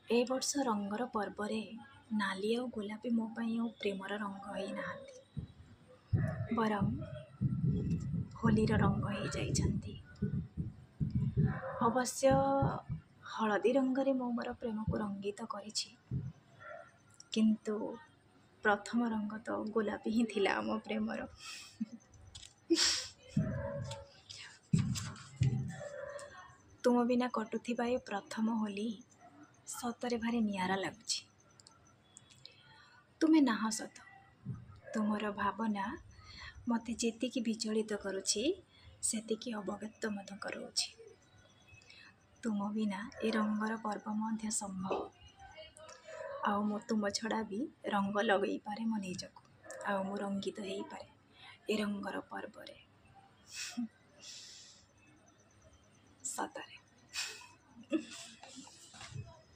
ଏ ବର୍ଷ ରଙ୍ଗର ପର୍ବରେ ନାଲି ଆଉ ଗୋଲାପୀ ମୋ ପାଇଁ ଆଉ ପ୍ରେମର ରଙ୍ଗ ହେଇନାହାନ୍ତି, ବରଂ ହୋଲିର ରଙ୍ଗ ହେଇଯାଇଛନ୍ତି। ଅବଶ୍ୟ ହଳଦୀ ରଙ୍ଗରେ ମୁଁ ମୋର ପ୍ରେମକୁ ରଙ୍ଗିତ କରିଛି, କିନ୍ତୁ ପ୍ରଥମ ରଙ୍ଗ ତ ଗୋଲାପୀ ହିଁ ଥିଲା ଆମ ପ୍ରେମର। ତୁମ ବିନା କଟୁଥିବା ଏ ପ୍ରଥମ ହୋଲି ସତରେ ଭାରି ନିଆରା ଲାଗୁଛି। ତୁମେ ନାହ ସତ, ତୁମର ଭାବନା ମୋତେ ଯେତିକି ବିଚଳିତ କରୁଛି ସେତିକି ଅବଗତ ମଧ୍ୟ କରାଉଛି। ତୁମ ବିନା ଏ ରଙ୍ଗର ପର୍ବ ମଧ୍ୟ ସମ୍ଭବ, ଆଉ ମୁଁ ତୁମ ଛଡ଼ା ବି ରଙ୍ଗ ଲଗେଇପାରେ ମୋ ନିଜକୁ, ଆଉ ମୁଁ ରଙ୍ଗିତ ହେଇପାରେ ଏ ରଙ୍ଗର ପର୍ବରେ। ସତରେ।